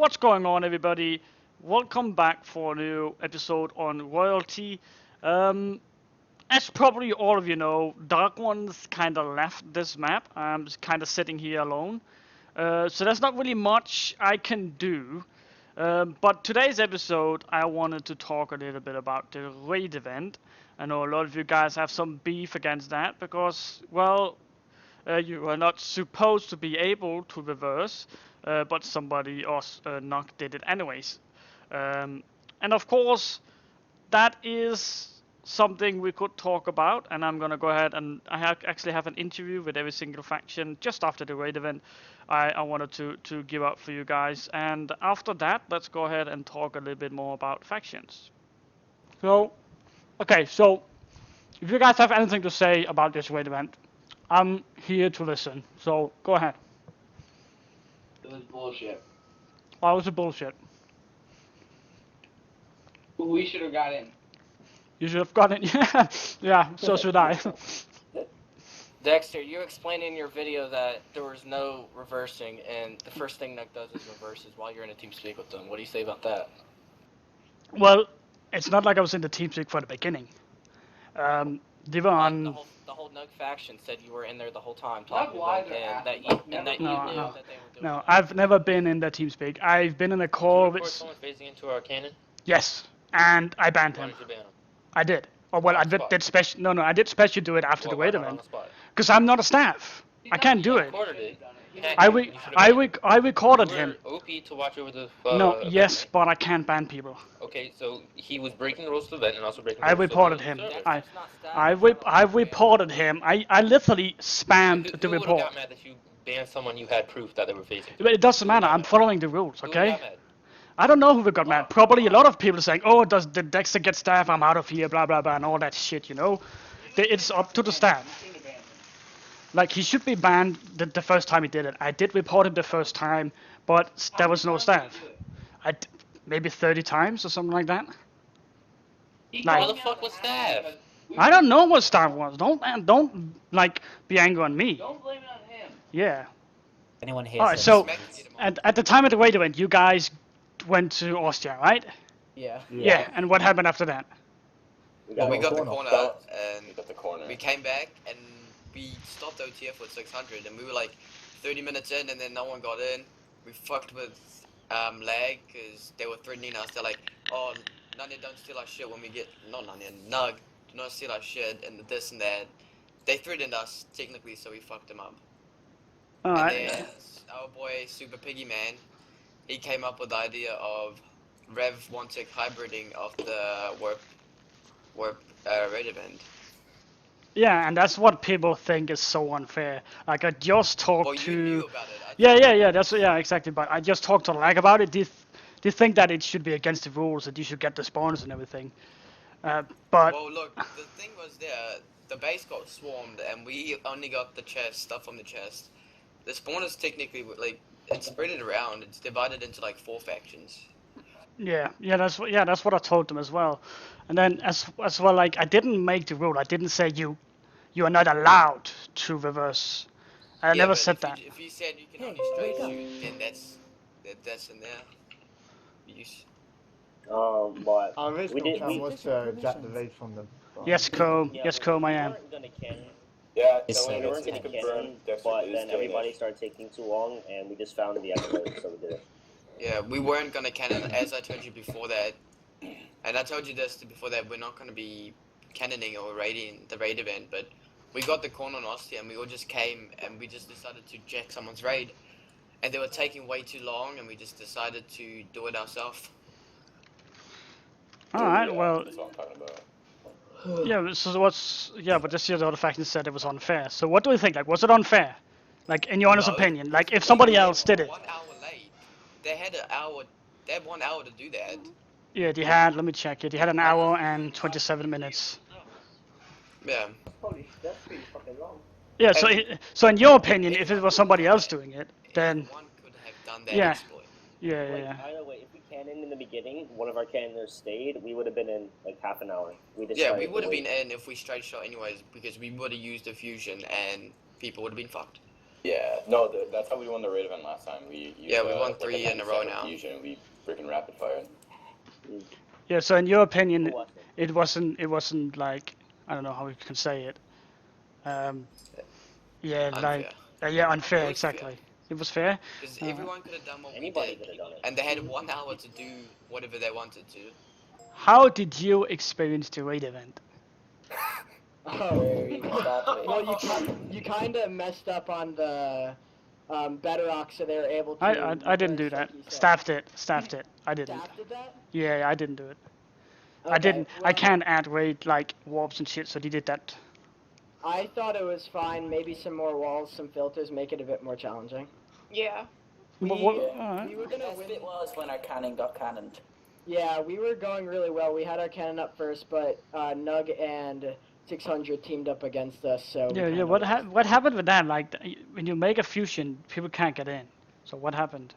What's going on, everybody? Welcome back for a new episode on Royalty. Um, as probably all of you know, Dark One's kind of left this map. I'm just kind of sitting here alone. So there's not really much I can do. But today's episode, I wanted to talk a little bit about the raid event. I know a lot of you guys have some beef against that because, well, you are not supposed to be able to reverse, but somebody or Nock did it anyways. And of course, that is something we could talk about, and I'm gonna go ahead and actually have an interview with every single faction just after the raid event. I wanted to give up for you guys, and after that, let's go ahead and talk a little bit more about factions. So, okay, so if you guys have anything to say about this raid event, I'm here to listen. So go ahead. It was bullshit. Why was it bullshit? We should have got in. You should have gotten it. Yeah, yeah. So should I. Dexter, you explained in your video that there was no reversing, and the first thing Nock does is reverses while you're in a team speak with them. What do you say about that? Well, it's not like I was in the TeamSpeak for the beginning. They were on. The whole Nock faction said you were in there the whole time Nock talking lied about to and that us. you, and that No, you knew no. that they were doing No, that. I've never been in the TeamSpeak. I've been in a call Did you report with. someone phasing into our cannon? Yes, and I banned Why him. did you ban him? I did. Oh well, I On the spot. did special. No, I did special do it after the Why raid not on event the spot? because I'm not a staff. I can't do it. Recorded it. I recorded You him. were OP to watch over the. No, event, yes, right? but I can't ban people. Okay, so he was breaking the rules of the event and also breaking. I the rules reported of the him. server. I reported him. I literally spammed the Who would've report. got mad that you banned someone you had proof that they were phasing? But it doesn't matter. I'm following the rules, Who okay? got mad? I don't know who got mad. Probably a lot of people saying, "Oh, does the Dexter get staff? I'm out of here." Blah blah blah, and all that shit. You know, it's up to the staff. Like he should be banned the first time he did it. I did report him the first time, but there was no staff. Maybe 30 times or something like that. Why the fuck was staff? I don't know what staff was. Don't like be angry on me. Don't blame it on him. Yeah. Anyone hates Alright, him. so at the time of the raid event, you guys went to Austria, right? Yeah. Yeah. And what happened after that? Well, we got the corner and We got the corner. we came back and we stopped OTF with 600 and we were like 30 minutes in and then no one got in. We fucked with lag because they were threatening us. They're like, oh, Nanya, don't steal our shit when we get, not Nanya, Nug, do not steal our shit and this and that. They threatened us technically, so we fucked them up. Alright. And then our boy Super Piggy Man, he came up with the idea of Rev 1 hybriding of the warp raid event. Yeah, and that's what people think is so unfair. Like I just talked Well, you to. knew about it. I Yeah. That's exactly. But I just talked to Lag about it. They think that it should be against the rules, that you should get the spawns and everything. But Well, look, the thing was there, the base got swarmed, and we only got the chest, stuff from the chest. The spawn is technically, like, it's spread it around, it's divided into, like, 4 factions. yeah, that's what I told them as well. And then as well, like I didn't make the rule. I didn't say you are not allowed to reverse. I Yeah, never but said if you- that. If you said you can only straight shoot, then that's in there. But Our We original did- plan we- was to jack the raid from the. Yes, Comb. yeah, Yes, we Comb, I am. weren't gonna cannon. Yeah, It's We like weren't gonna cannon, but then everybody started taking too long, and we just found the extra, so we did it. Yeah, we weren't gonna cannon, as I told you before that. And I told you this before that, we're not gonna be cannoning or raiding the raid event, but we got the corner on Ostia and we all just came and we just decided to jack someone's raid. And they were taking way too long and we just decided to do it ourselves. All right. Well, That's what I'm talking about. yeah. So but this year the other faction said it was unfair. So what do you think? Like, was it unfair? Like, in your honest No, opinion, like if We somebody were else did it. 1 hour late. They had an hour, they had 1 hour to do that. Yeah, they had. Let me check it. They had an hour and 27 minutes. Yeah. Holy, that's pretty fucking long. Yeah. So in your opinion, if it was somebody else doing it, then One could have done that Yeah. exploit. yeah. Either way, if we cannoned in the beginning, one of our cannoners stayed, we would have been in like half an hour. We Yeah, decided we to would have wait. been in if we straight shot anyways, because we would have used the fusion and people would have been fucked. Yeah, no, that's how we won the raid event last time. We won 3 in a row now. Fusion, we freaking rapid fired. Yeah. So in your opinion, Who was it? it wasn't like, I don't know how we can say it. Yeah, Unfair. like yeah, unfair. It was Exactly. fair. It was fair. Because everyone could have done what Anybody we could did, have done it. and they had 1 hour to do whatever they wanted to. How did you experience the raid event? Oh, well, you kind of messed up on the Bedrock, so they were able to. I didn't do that. Staff did. I didn't. Staff did that? Yeah, I didn't do it. I Okay, didn't. I well, can't add raid like warps and shit, so they did that. I thought it was fine. Maybe some more walls, some filters, make it a bit more challenging. Yeah. We, Alright. we were The gonna best win. bit was when our cannon got cannoned. Yeah, we were going really well. We had our cannon up first, but Nug and 600 teamed up against us. So we Yeah, yeah. kinda What happened with that? Like when you make a fusion, people can't get in. So what happened?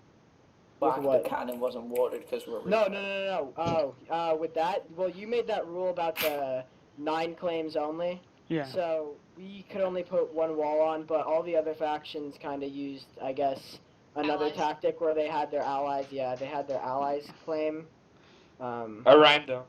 With But what? the cannon wasn't watered because we're No. Oh, with that, well, you made that rule about the 9 claims only. Yeah. So we could only put 1 wall on, but all the other factions kind of used, I guess, another Allies. tactic where they had their allies. Yeah, they had their allies claim Around them. So- Around them.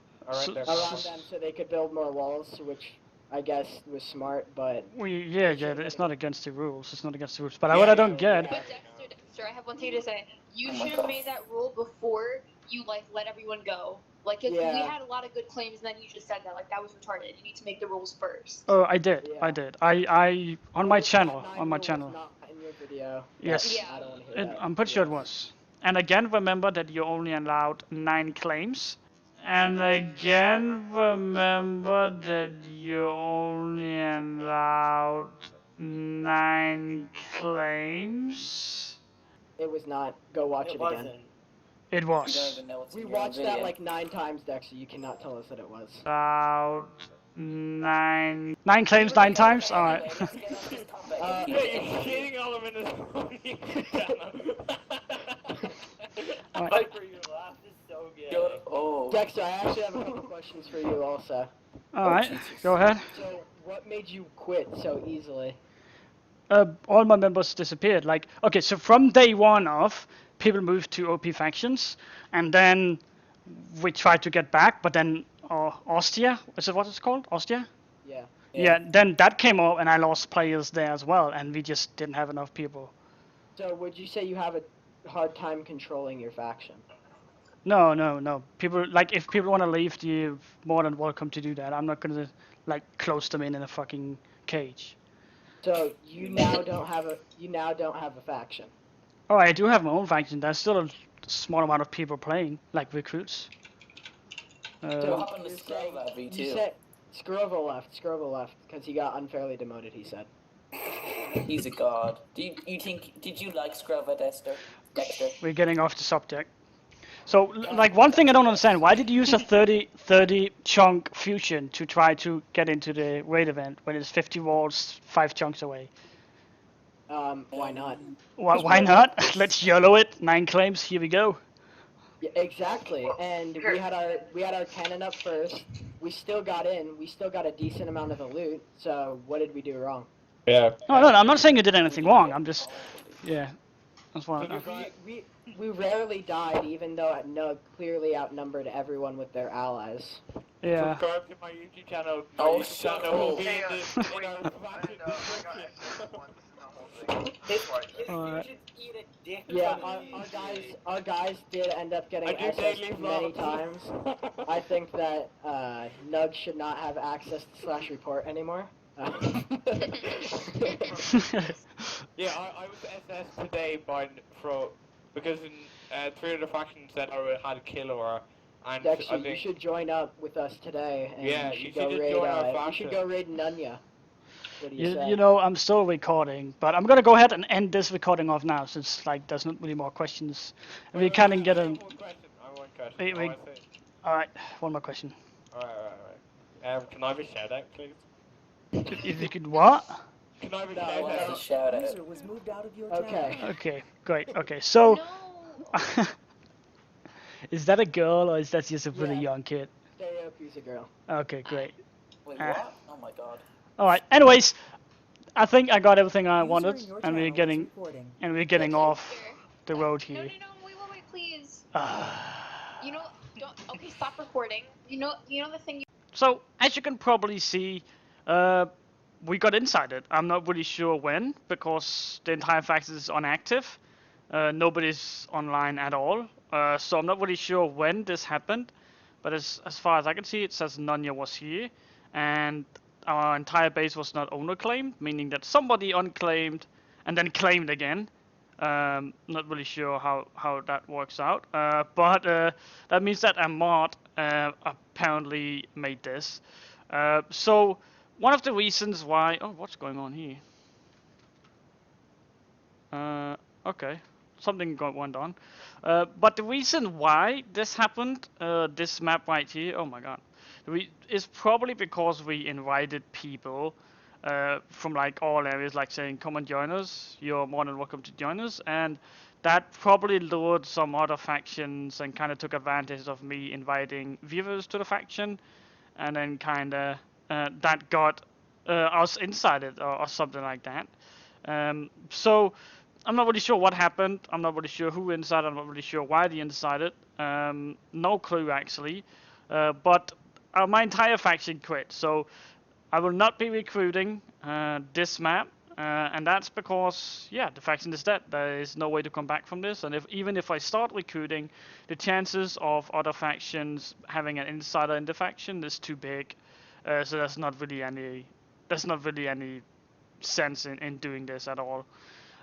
around them, so they could build more walls, which I guess was smart. But Yeah. It's not against the rules. It's not against the rules. But what I don't get. But Dexter, I have one thing to say. You Oh my should have God. made that rule before you let everyone go. Like, 'cause we Yeah. had a lot of good claims, and then you just said that that was retarded. You need to make the rules first. Oh, I did. Yeah. I did. I on my That channel. 9 On my rule was channel. not in your video. Yes. Yeah. I don't wanna hear that. I'm pretty sure it was. And again, remember that you only allowed 9 claims. And again, remember that you only allowed 9 claims. It was not. Go watch it, again. wasn't. It We don't was. even know what's We in your watched that video. like 9 times, Dexter. You cannot tell us that it was. Allowed 9 claims 9 times. All right. Anyway, let's get on this topic. Uh, Yeah, you're cheating all of in his own YouTube channel. Alright. Like where you laugh is so good. Oh. Dexter, I actually have a couple questions for you also. All right. Jesus. Go ahead. So, what made you quit so easily? All my members disappeared. Like, okay, so from day one of, people moved to OP factions, and then we tried to get back, but then Ostia, is it what it's called? Ostia? Yeah. Yeah, then that came up, and I lost players there as well, and we just didn't have enough people. So, would you say you have a hard time controlling your faction? No. People, like, if people want to leave, you're more than welcome to do that. I'm not gonna, like, close them in a fucking cage. So, you now don't have a faction. Oh, I do have my own faction. There's still a small amount of people playing, like recruits. What So, happened to you're saying- Scrova You V2? said Scrovo left, because he got unfairly demoted, he said. He's a god. Did you like Scrova, Dexter? We're getting off the subject. So, like, one thing I don't understand, why did you use a 30 chunk fusion to try to get into the raid event when it's 50 walls, 5 chunks away? Why not? Why not? Let's YOLO it. 9 claims, here we go. Yeah, exactly. And we had our cannon up first. We still got in. We still got a decent amount of the loot. So what did we do wrong? Yeah. No, I'm not saying you did anything wrong. I'm just, yeah. That's why. We rarely died, even though Nug clearly outnumbered everyone with their allies. Yeah. Subscribe to my YouTube channel. My Oh, YouTube channel will be Hey, in our faction description. Alright. Yeah, our guys did end up getting I do SS daily many vlogs. times. I think that Nug should not have access to /report anymore. Yeah, I was SS today because in 3 of the factions said I had a killer, and Dexter, I you think should join up with us today, and Yeah, you you should go should just raid. join our You faction. should go raid Nunya. What do you say? You know, I'm still recording, but I'm gonna go ahead and end this recording off now, since like there's not really more questions. And we can't get I a. have one question. Wait, I wait. wanna say- All right, one more question. Alright. Can I have a shout out, please? If you could what? Can I have a No, shout What's out? the shout out? Okay. Okay, great. Okay, so No. is that a girl or is that just a really Yeah. young kid? Stereopu's a girl. Okay, great. Wait, Ah. what? Oh my god. All right. Anyways, I think I got everything I User wanted, in your and we're channel is getting recording. off the road No, here. wait, please. You know, don't. Okay, stop recording. You know the thing. So, as you can probably see, we got insided. I'm not really sure when, because the entire faction is inactive. Nobody's online at all. So I'm not really sure when this happened. But as far as I can see, it says Nanya was here, and our entire base was not owner claimed, meaning that somebody unclaimed and then claimed again. Not really sure how that works out. But that means that a mod apparently made this. So one of the reasons why... Oh, what's going on here? Okay. Something went on. But the reason why this happened, this map right here, oh my god, is probably because we invited people from like all areas, like saying, come and join us, you're more than welcome to join us, and that probably lured some other factions and kind of took advantage of me inviting viewers to the faction, and then kind of that got us insided or something like that. So I'm not really sure what happened. I'm not really sure who insided. I'm not really sure why they insided. No clue actually. But my entire faction quit. So I will not be recruiting this map. And that's because, yeah, the faction is dead. There is no way to come back from this. And even if I start recruiting, the chances of other factions having an insider in the faction is too big. So there's not really any sense in doing this at all.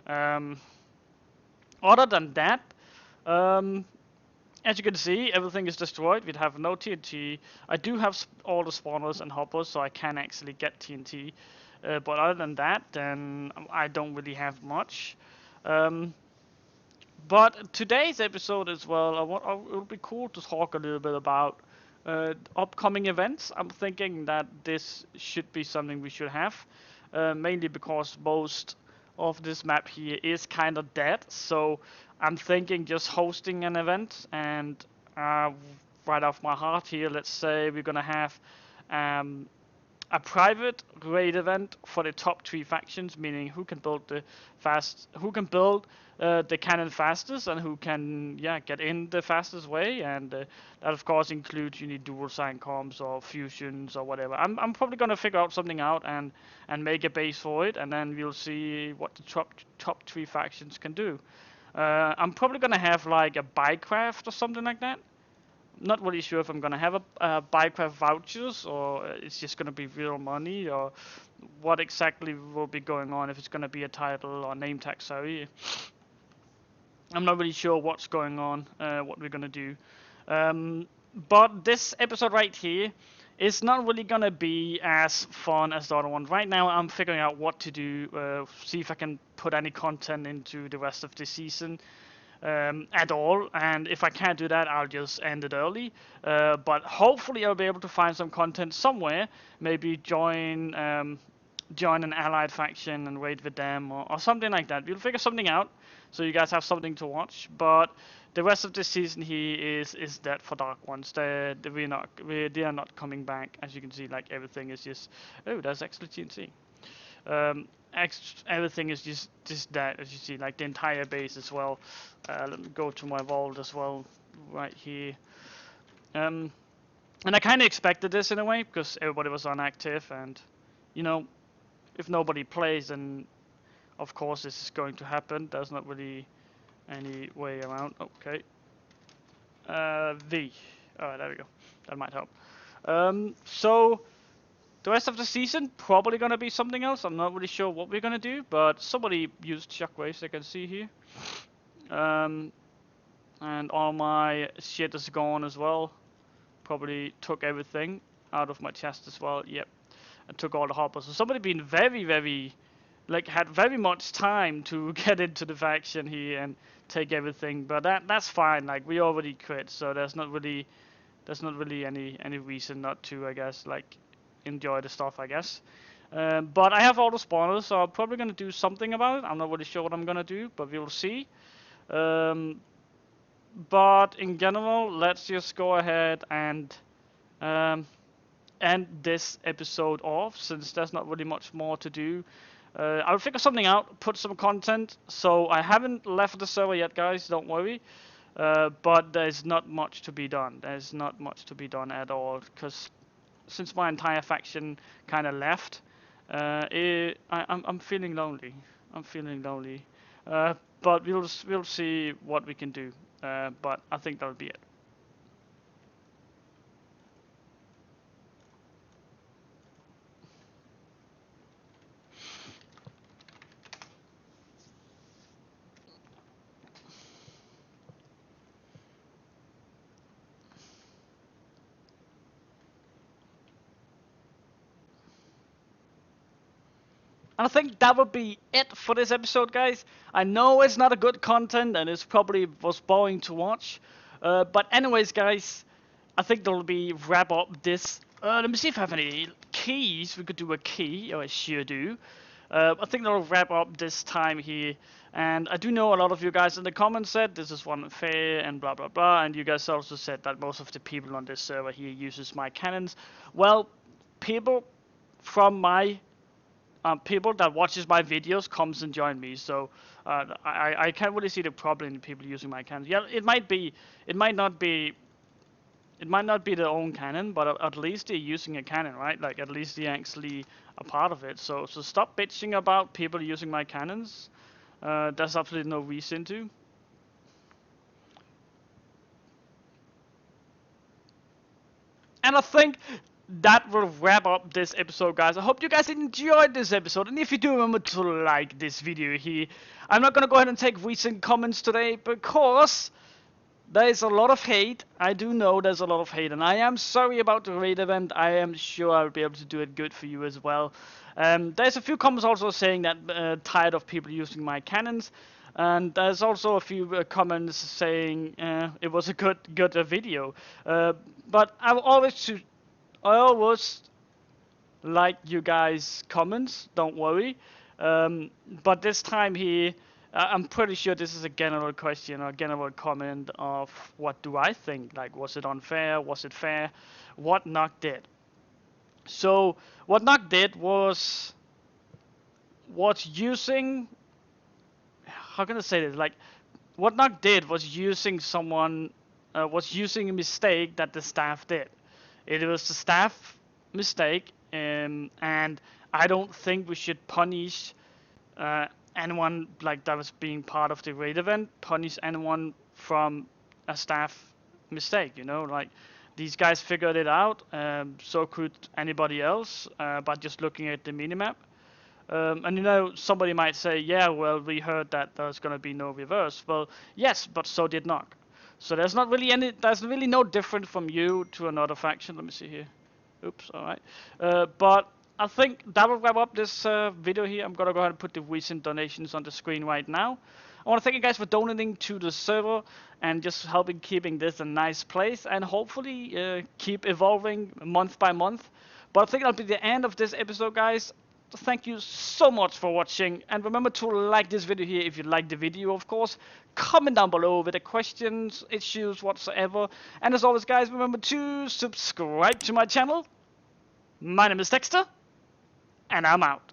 Other than that, as you can see, everything is destroyed. We have no TNT. I do have all the spawners and hoppers, so I can actually get TNT. But other than that, then I don't really have much. But today's episode as well, it would be cool to talk a little bit about upcoming events. I'm thinking that this should be something we should have, mainly because most of this map here is kind of dead. So I'm thinking just hosting an event, and right off my heart here, let's say we're gonna have a private raid event for the top 3 factions, meaning who can build the cannon fastest and who can get in the fastest way, and that of course includes you need dual sign comms or fusions or whatever. I'm probably gonna figure out something out and make a base for it, and then we'll see what the top 3 factions can do. I'm probably gonna have like a Bycraft or something like that. Not really sure if I'm gonna have a Bycraft vouchers or it's just gonna be real money, or what exactly will be going on, if it's gonna be a title or name tag, sorry. I'm not really sure what's going on, what we're gonna do. But this episode right here is not really gonna be as fun as the other one. Right now I'm figuring out what to do, see if I can put any content into the rest of the season. At all, and if I can't do that, I'll just end it early. But hopefully I'll be able to find some content somewhere, maybe join an allied faction and raid with them, or something like that. We'll figure something out, so you guys have something to watch. But the rest of this season here is dead for Dark Ones. They are not coming back. As you can see, like everything is just... Oh, there's actually TNC. Everything is just dead, as you see, like the entire base as well. Let me go to my vault as well, right here. And I kind of expected this in a way, because everybody was inactive, and you know, if nobody plays, then of course this is going to happen. There's not really any way around. Okay. V. Alright, there we go. That might help. So the rest of the season probably gonna be something else. I'm not really sure what we're gonna do, but somebody used shockwaves, I can see here. And all my shit is gone as well. Probably took everything out of my chest as well. Yep, and took all the hoppers. So somebody been very had very much time to get into the faction here and take everything. But that's fine. Like we already quit, so there's not really any reason not to, I guess, like enjoy the stuff, I guess. But I have all the spawners, so I'm probably gonna do something about it. I'm not really sure what I'm gonna do, but we will see. But in general, let's just go ahead and end this episode off, since there's not really much more to do. I'll figure something out, put some content. So I haven't left the server yet, guys, don't worry. But there's not much to be done. There's not much to be done at all, because since my entire faction kind of left, I'm feeling lonely. I'm feeling lonely. But we'll see what we can do. But I think that'll be it. And I think that would be it for this episode, guys. I know it's not a good content and it's probably was boring to watch. But anyways, guys, I think that'll be wrap up this. Let me see if I have any keys. We could do a key. Oh, I sure do. I think that'll wrap up this time here. And I do know a lot of you guys in the comments said this is unfair and blah blah blah. And you guys also said that most of the people on this server here uses my cannons. Well, people from my people that watches my videos comes and join me, so I can't really see the problem in people using my cannons. Yeah, it might not be their own cannon, but at least they're using a cannon, right? Like at least they're actually a part of it. So stop bitching about people using my cannons. There's absolutely no reason to. And I think that will wrap up this episode, guys. I hope you guys enjoyed this episode, and if you do, remember to like this video here. I'm not gonna go ahead and take recent comments today because there is a lot of hate. I do know there's a lot of hate, and I am sorry about the raid event. I am sure I'll be able to do it good for you as well. There's a few comments also saying that tired of people using my cannons, and there's also a few comments saying it was a good video. But I always like you guys' comments, don't worry. But this time here, I'm pretty sure this is a general question or a general comment of what do I think? Like, was it unfair? Was it fair? What Nock did. So, what Nock did was using... How can I say this? Like, what Nock did was using a mistake that the staff did. It was the staff mistake, and I don't think we should punish anyone like that was being part of the raid event. Punish anyone from a staff mistake, you know, like these guys figured it out, so could anybody else by just looking at the minimap. And you know, somebody might say, yeah, well, we heard that there's gonna be no reverse. Well, yes, but so did Nock. So there's really no different from you to another faction. Let me see here. Oops, alright. But I think that will wrap up this video here. I'm gonna go ahead and put the recent donations on the screen right now. I want to thank you guys for donating to the server and just helping keeping this a nice place, and hopefully keep evolving month by month. But I think that'll be the end of this episode, guys. Thank you so much for watching, and remember to like this video here if you like the video, of course. Comment down below with the questions, issues, whatsoever. And as always, guys, remember to subscribe to my channel. My name is Dexter, and I'm out.